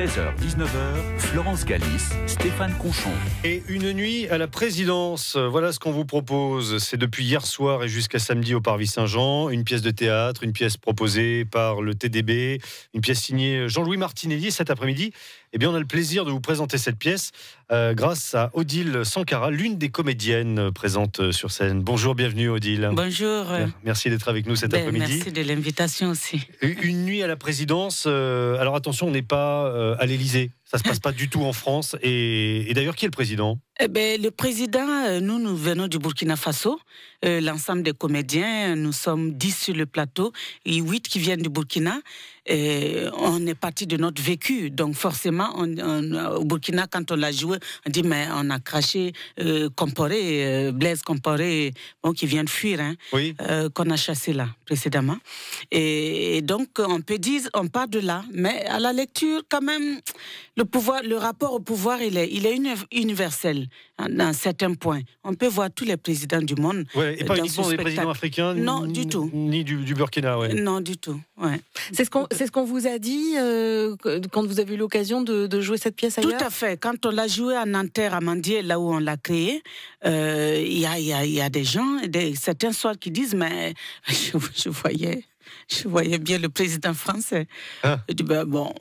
16h-19h, Florence Galis, Stéphane Conchon. Et une nuit à la présidence, voilà ce qu'on vous propose. C'est depuis hier soir et jusqu'à samedi au Parvis Saint-Jean. Une pièce de théâtre, une pièce proposée par le TDB, une pièce signée Jean-Louis Martinelli. Cet après-midi, eh bien, on a le plaisir de vous présenter cette pièce grâce à Odile Sankara, l'une des comédiennes présentes sur scène. Bonjour, bienvenue Odile. Bonjour. Merci d'être avec nous cet après-midi. Merci de l'invitation aussi. Une nuit à la présidence. Alors attention, on n'est pas à l'Élysée. Ça ne se passe pas du tout en France. Et d'ailleurs, qui est le président ? Le président, nous venons du Burkina Faso. L'ensemble des comédiens, nous sommes 10 sur le plateau et 8 qui viennent du Burkina. On est parti de notre vécu. Donc forcément, au Burkina, quand on l'a joué, on dit mais on a craché Compaoré, Blaise Compaoré, qui vient de fuir, oui. Qu'on a chassé là précédemment. Et donc on part de là. Mais à la lecture, quand même, le rapport au pouvoir, il est universel dans certains points. On peut voir tous les présidents du monde. Ouais, et pas uniquement des présidents africains. Non, du tout. Ni du Burkina. Ouais. Non, du tout. Ouais. C'est ce qu'on vous a dit quand vous avez eu l'occasion de jouer cette pièce ailleurs ? Tout à fait. Quand on l'a joué à Nanterre, à Mandier, là où on l'a créé, il y a des gens, certains soirs qui disent, mais je voyais bien le président français. Je dis,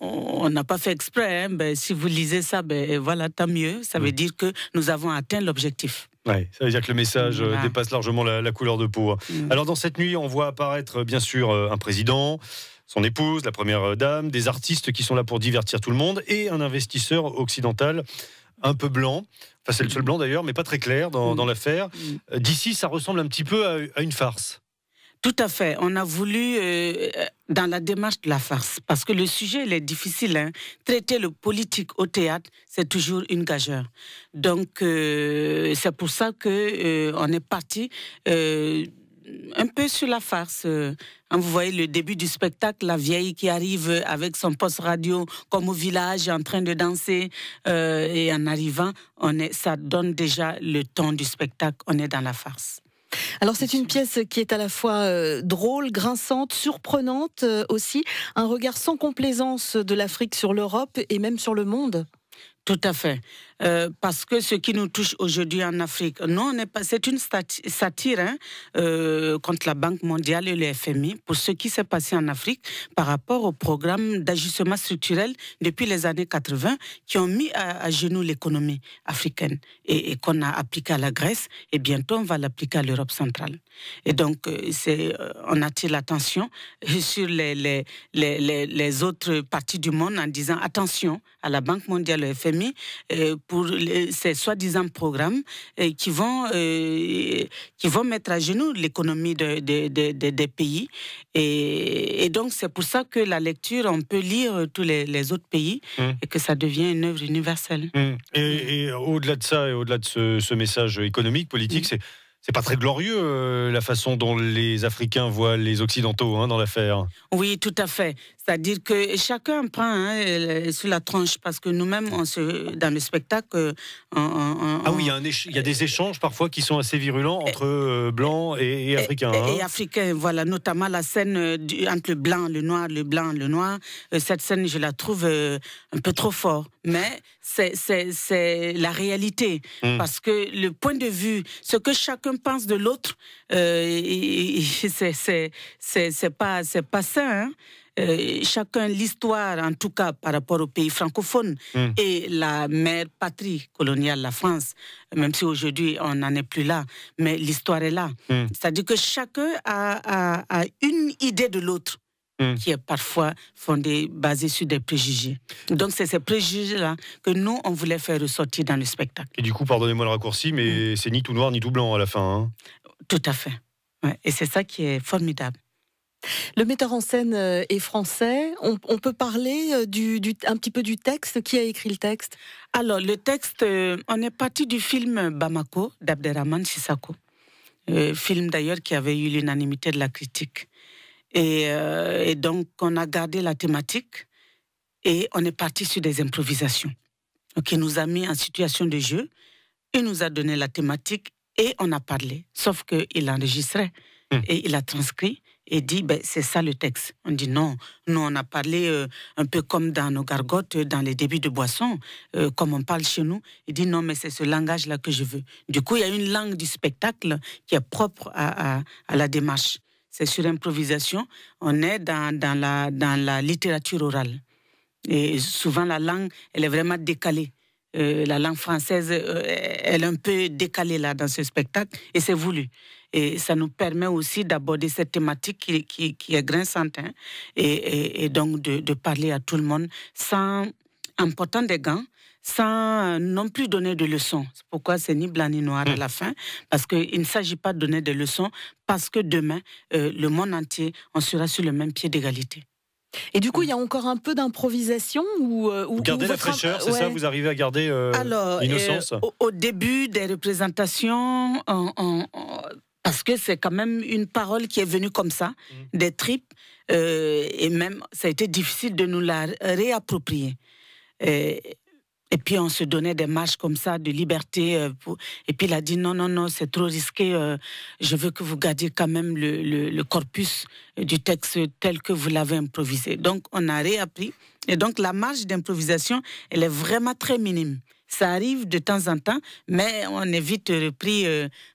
on n'a pas fait exprès. Si vous lisez ça, voilà, tant mieux. Ça veut dire que nous avons atteint l'objectif. Ouais, ça veut dire que le message dépasse largement la couleur de peau. Alors dans cette nuit, on voit apparaître bien sûr un président, son épouse, la première dame, des artistes qui sont là pour divertir tout le monde et un investisseur occidental un peu blanc. Enfin, c'est le seul blanc d'ailleurs, mais pas très clair dans l'affaire. D'ici, ça ressemble un petit peu à une farce. Tout à fait. On a voulu, dans la démarche de la farce, parce que le sujet, il est difficile. Traiter le politique au théâtre, c'est toujours une gageure. Donc, c'est pour ça qu'on est parti un peu sur la farce. Vous voyez le début du spectacle, la vieille qui arrive avec son poste radio comme au village en train de danser. Et en arrivant, ça donne déjà le ton du spectacle. On est dans la farce. Alors c'est une pièce qui est à la fois drôle, grinçante, surprenante aussi, un regard sans complaisance de l'Afrique sur l'Europe et même sur le monde. Tout à fait. Parce que ce qui nous touche aujourd'hui en Afrique, c'est une satire contre la Banque mondiale et le FMI pour ce qui s'est passé en Afrique par rapport au programme d'ajustement structurel depuis les années 80 qui ont mis à genoux l'économie africaine et qu'on a appliqué à la Grèce et bientôt on va l'appliquer à l'Europe centrale. Et donc on attire l'attention sur les autres parties du monde en disant attention à la Banque mondiale et au FMI pour ces soi-disant programmes qui vont mettre à genoux l'économie des pays. Et donc, c'est pour ça que la lecture, on peut lire tous les autres pays et que ça devient une œuvre universelle. Et au-delà de ça et au-delà de ce message économique, politique, c'est pas très glorieux la façon dont les Africains voient les Occidentaux dans l'affaire. Oui, tout à fait. C'est-à-dire que chacun prend sur la tronche parce que nous-mêmes, dans le spectacle... oui, il y a des échanges parfois qui sont assez virulents entre blancs et africains. Et africains, voilà, notamment la scène entre le blanc, le noir, le blanc, le noir. Cette scène, je la trouve un peu trop forte. Mais c'est la réalité. Parce que le point de vue, ce que chacun pense de l'autre, c'est pas ça, chacun l'histoire, en tout cas par rapport aux pays francophones et la mère patrie coloniale, la France, même si aujourd'hui on n'en est plus là, mais l'histoire est là. C'est-à-dire que chacun a une idée de l'autre qui est parfois basée sur des préjugés. Donc c'est ces préjugés-là que nous, on voulait faire ressortir dans le spectacle. Et du coup, pardonnez-moi le raccourci, mais c'est ni tout noir ni tout blanc à la fin. Tout à fait. Ouais. Et c'est ça qui est formidable. Le metteur en scène est français. On peut parler un petit peu du texte. Qui a écrit le texte ? Alors, le texte, on est parti du film Bamako d'Abderrahmane Sissako. Film d'ailleurs qui avait eu l'unanimité de la critique. Et donc, on a gardé la thématique et on est parti sur des improvisations. Donc, il nous a mis en situation de jeu, il nous a donné la thématique et on a parlé. Sauf qu'il enregistrait et il a transcrit. et dit, c'est ça le texte. On dit non, nous on a parlé un peu comme dans nos gargotes, dans les débuts de boissons, comme on parle chez nous. Il dit non, mais c'est ce langage-là que je veux. Du coup, il y a une langue du spectacle qui est propre à la démarche. C'est sur improvisation, on est dans la littérature orale. Et souvent, la langue, elle est vraiment décalée. La langue française, elle est un peu décalée là dans ce spectacle, et c'est voulu. Et ça nous permet aussi d'aborder cette thématique qui est grinçante, hein, et donc de parler à tout le monde en portant des gants, sans non plus donner de leçons. C'est pourquoi c'est ni blanc ni noir à la fin, parce qu'il ne s'agit pas de donner des leçons, parce que demain, le monde entier, on sera sur le même pied d'égalité. Et du coup, il y a encore un peu d'improvisation vous gardez la fraîcheur, c'est ça? Vous arrivez à garder l'innocence? Au début des représentations, parce que c'est quand même une parole qui est venue comme ça, des tripes, et même ça a été difficile de nous la réapproprier. Et puis on se donnait des marches comme ça de liberté. Et puis il a dit non, c'est trop risqué. Je veux que vous gardiez quand même le corpus du texte tel que vous l'avez improvisé. Donc on a réappris. Et donc la marge d'improvisation, elle est vraiment très minime. Ça arrive de temps en temps, mais on est vite repris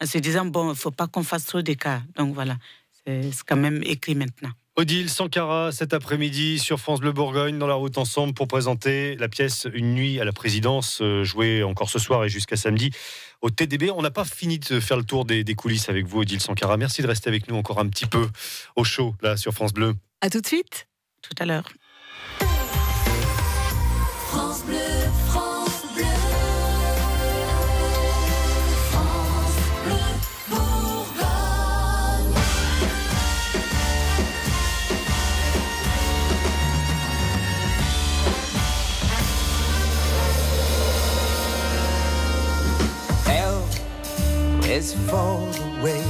en se disant bon, il ne faut pas qu'on fasse trop d'écart. Donc voilà, c'est quand même écrit maintenant. Odile Sankara, cet après-midi sur France Bleu Bourgogne, dans la route ensemble pour présenter la pièce Une nuit à la présidence, jouée encore ce soir et jusqu'à samedi au TDB. On n'a pas fini de faire le tour des coulisses avec vous, Odile Sankara. Merci de rester avec nous encore un petit peu au chaud, là, sur France Bleu. À tout de suite. Tout à l'heure. France Bleu, France Bleu. France Bleu Bourgogne. Is for the way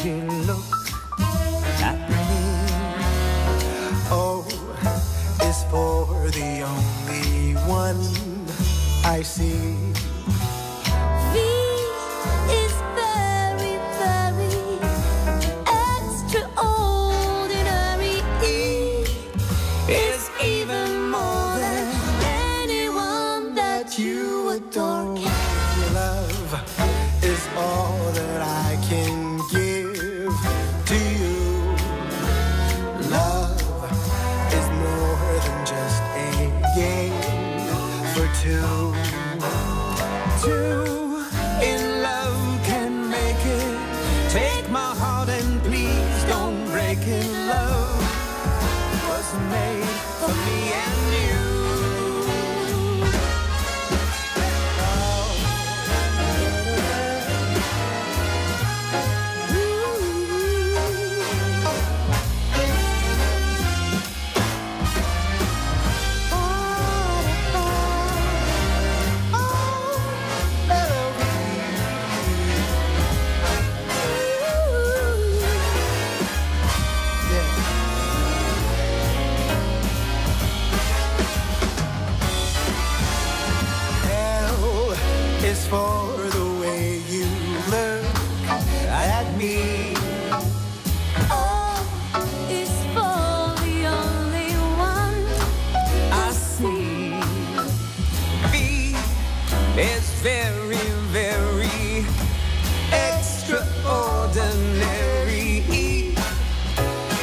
you look at me. O is for the only one I see. V is very, very extraordinary. E is even more than Anyone that you adore. your love is all that I can give to you. Love is more than just a game for two. Two in love can make it. Take my heart and please don't break it. Love was made for me and you. Is for the way you look at me. O is for the only one I see. B is very, very extraordinary. E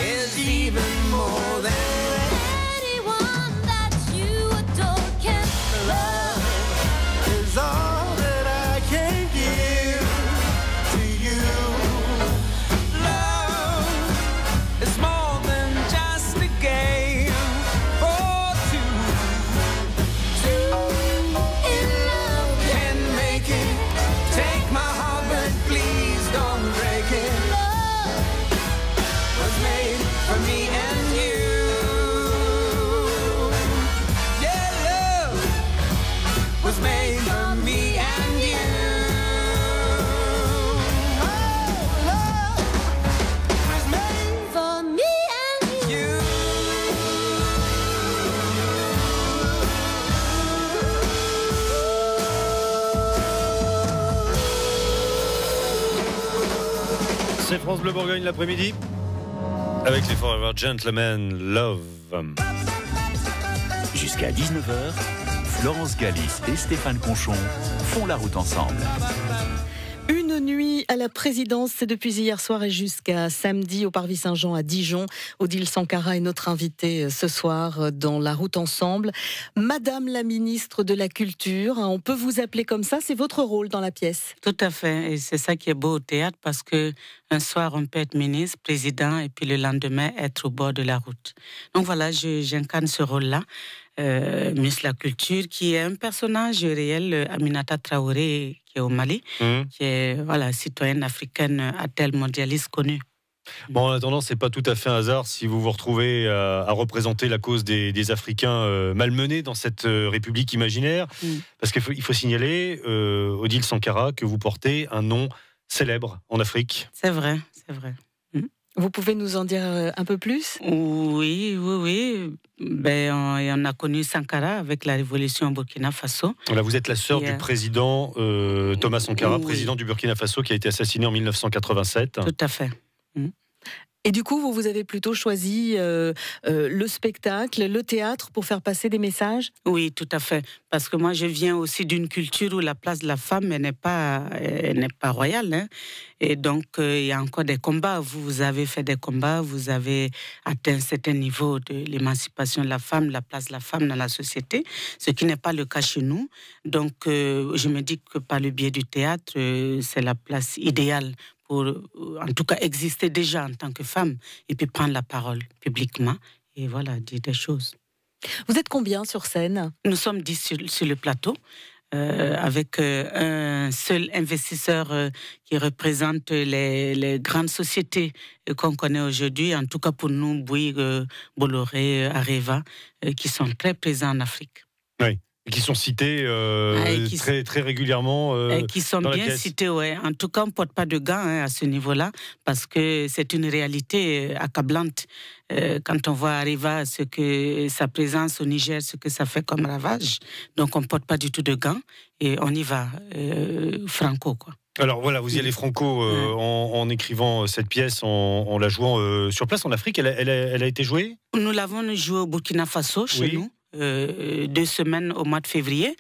is even more than anyone that you adore can love. is all that I can give to you. Love is more than just a game for two. Two In love, can make it. Take my heart, but please don't break it. love Was made for me and you. Yeah, love was made for me and you. Oh, love was made for me and for you. you. C'est France Bleu Bourgogne l'après-midi. Avec les Forever Gentlemen, Love. Jusqu'à 19h, Florence Galis et Stéphane Conchon font la route ensemble. Une nuit à la présidence, c'est depuis hier soir et jusqu'à samedi au Parvis Saint-Jean à Dijon. Odile Sankara est notre invitée ce soir dans La Route Ensemble. Madame la ministre de la Culture, on peut vous appeler comme ça, c'est votre rôle dans la pièce. Tout à fait. Et c'est ça qui est beau au théâtre parce que un soir, on peut être ministre, président et puis le lendemain, être au bord de la route. Donc voilà, j'incarne ce rôle-là. Ministre de la Culture, qui est un personnage réel, Aminata Traoré, qui est au Mali, qui est citoyenne africaine à tel mondialiste connue. Bon, en attendant, c'est pas tout à fait un hasard si vous vous retrouvez à représenter la cause des Africains malmenés dans cette république imaginaire. Parce qu'il faut signaler, Odile Sankara, que vous portez un nom célèbre en Afrique. C'est vrai, c'est vrai. Vous pouvez nous en dire un peu plus ? Oui. On a connu Sankara avec la révolution au Burkina Faso. Là, vous êtes la sœur du président Thomas Sankara, oui. président du Burkina Faso, qui a été assassiné en 1987. Tout à fait. Et du coup, vous avez plutôt choisi le spectacle, le théâtre pour faire passer des messages ? Oui, tout à fait. Parce que moi, je viens aussi d'une culture où la place de la femme n'est pas royale. Hein. Et donc, il y a encore des combats. Vous avez fait des combats, vous avez atteint un certain niveau de l'émancipation de la femme, la place de la femme dans la société, ce qui n'est pas le cas chez nous. Donc, je me dis que par le biais du théâtre, c'est la place idéale pour, en tout cas, exister déjà en tant que femme et puis prendre la parole publiquement et voilà, dire des choses. Vous êtes combien sur scène ? Nous sommes 10 sur le plateau, avec un seul investisseur qui représente les grandes sociétés qu'on connaît aujourd'hui, en tout cas pour nous, Bouygues, Bolloré, Areva, qui sont très présents en Afrique. Oui. Qui sont cités très, très régulièrement. Qui sont bien cités, ouais. En tout cas, on ne porte pas de gants à ce niveau-là, parce que c'est une réalité accablante. Quand on voit Areva, sa présence au Niger, ce que ça fait comme ravage. Donc, on ne porte pas du tout de gants et on y va, franco, quoi. Alors voilà, vous y allez franco en écrivant cette pièce, en la jouant sur place en Afrique. Elle a été jouée ? Nous l'avons jouée au Burkina Faso, chez nous. 2 semaines au mois de février.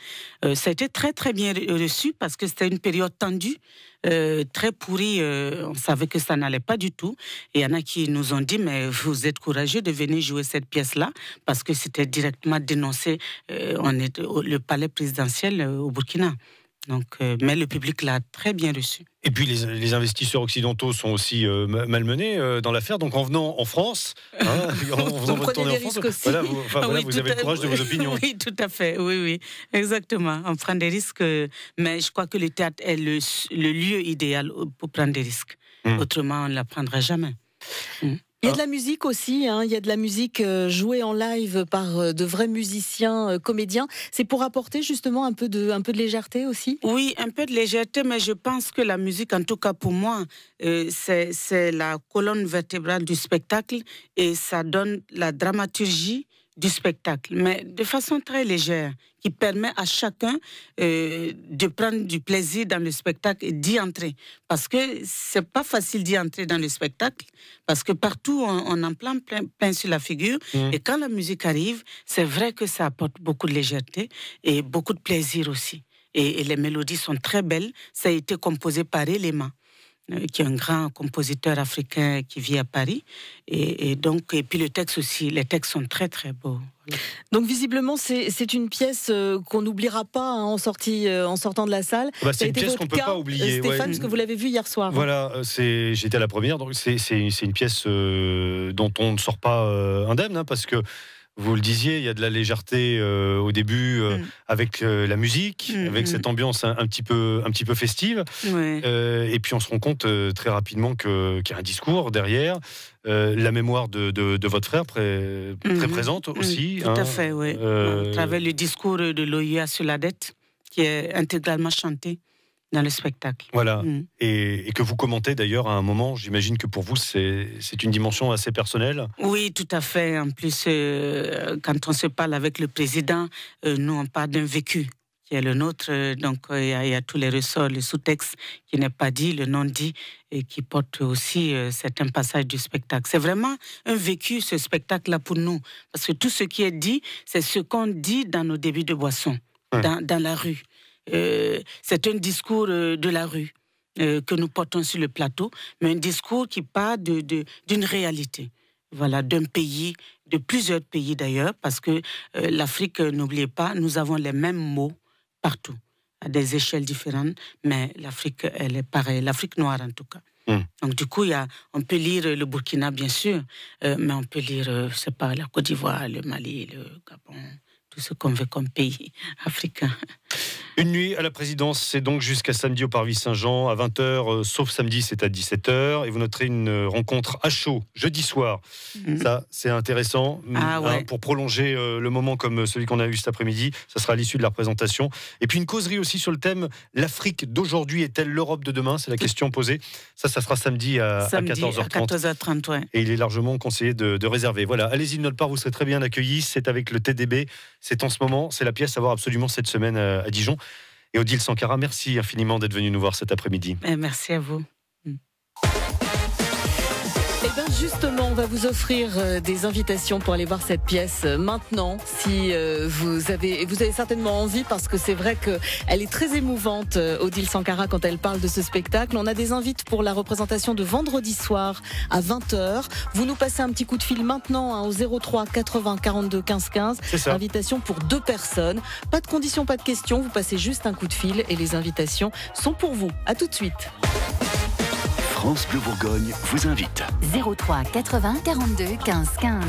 Ça a été très très bien reçu parce que c'était une période tendue, très pourrie. On savait que ça n'allait pas du tout. Et il y en a qui nous ont dit, mais vous êtes courageux de venir jouer cette pièce-là parce que c'était directement dénoncé. On est le palais présidentiel au Burkina. Donc, mais le public l'a très bien reçu. Et puis les investisseurs occidentaux sont aussi malmenés dans l'affaire. Donc en venant en France, en faisant votre tournée en France, voilà, vous avez le courage de vos opinions. Oui, tout à fait. Oui, exactement. On prend des risques, mais je crois que le théâtre est le lieu idéal pour prendre des risques. Autrement, on ne la prendra jamais. Il y a de la musique aussi, il y a de la musique jouée en live par de vrais musiciens, comédiens. C'est pour apporter justement un peu de légèreté aussi ? Oui, un peu de légèreté, mais je pense que la musique, en tout cas pour moi, c'est la colonne vertébrale du spectacle et ça donne la dramaturgie du spectacle, mais de façon très légère, qui permet à chacun de prendre du plaisir dans le spectacle et d'y entrer. Parce que c'est pas facile d'y entrer dans le spectacle, parce que partout on en plein sur la figure. Et quand la musique arrive, c'est vrai que ça apporte beaucoup de légèreté et beaucoup de plaisir aussi. Et les mélodies sont très belles. Ça a été composé par Elema, qui est un grand compositeur africain qui vit à Paris. Et puis le texte aussi, les textes sont très très beaux. Donc visiblement, c'est une pièce qu'on n'oubliera pas en sortant de la salle. C'est une pièce qu'on ne peut pas oublier. Stéphane, parce que vous l'avez vu hier soir. Voilà, j'étais à la première, donc c'est une pièce dont on ne sort pas indemne, parce que vous le disiez, il y a de la légèreté au début avec la musique, avec cette ambiance un petit peu festive. Et puis on se rend compte très rapidement qu'il y a un discours derrière. La mémoire de votre frère très présente aussi. Tout à fait, oui. À travers le discours de l'OUA sur la dette, qui est intégralement chanté dans le spectacle. Voilà, et que vous commentez d'ailleurs à un moment, j'imagine que pour vous c'est une dimension assez personnelle. Oui, tout à fait. En plus, quand on se parle avec le président, nous on parle d'un vécu qui est le nôtre. Donc, il y a tous les ressorts, le sous-texte qui n'est pas dit, le non-dit, et qui porte aussi certains passages du spectacle. C'est vraiment un vécu, ce spectacle-là, pour nous. Parce que tout ce qui est dit, c'est ce qu'on dit dans nos débits de boissons, dans la rue. C'est un discours de la rue que nous portons sur le plateau, mais un discours qui part d'une réalité. Voilà, d'un pays, de plusieurs pays d'ailleurs, parce que l'Afrique, n'oubliez pas, nous avons les mêmes mots partout, à des échelles différentes, mais l'Afrique, elle est pareille, l'Afrique noire en tout cas. Donc du coup, on peut lire le Burkina, bien sûr, mais on peut lire, je sais pas, la Côte d'Ivoire, le Mali, le Gabon, tout ce qu'on veut comme pays africain. Une nuit à la présidence, c'est donc jusqu'à samedi au Parvis Saint-Jean, à 20h, sauf samedi, c'est à 17h. Et vous noterez une rencontre à chaud, jeudi soir. Ça, c'est intéressant. Pour prolonger le moment comme celui qu'on a eu cet après-midi, ça sera à l'issue de la représentation. Et puis une causerie aussi sur le thème « L'Afrique d'aujourd'hui est-elle l'Europe de demain ?» C'est la question posée. Ça sera samedi à 14h30. À 14h30, ouais. Et il est largement conseillé de réserver. Voilà, allez-y de notre part, vous serez très bien accueillis. C'est avec le TDB. C'est en ce moment, c'est la pièce à voir absolument cette semaine à Dijon. Et Odile Sankara, merci infiniment d'être venue nous voir cet après-midi. Merci à vous. Et bien justement, on va vous offrir des invitations pour aller voir cette pièce maintenant, si vous avez certainement envie, parce que c'est vrai qu'elle est très émouvante, Odile Sankara, quand elle parle de ce spectacle. On a des invites pour la représentation de vendredi soir à 20h. Vous nous passez un petit coup de fil maintenant au 03 80 42 15 15. C'est ça. Invitation pour 2 personnes. Pas de conditions, pas de questions. Vous passez juste un coup de fil et les invitations sont pour vous. À tout de suite. France Bleu Bourgogne vous invite. 03 80 42 15 15.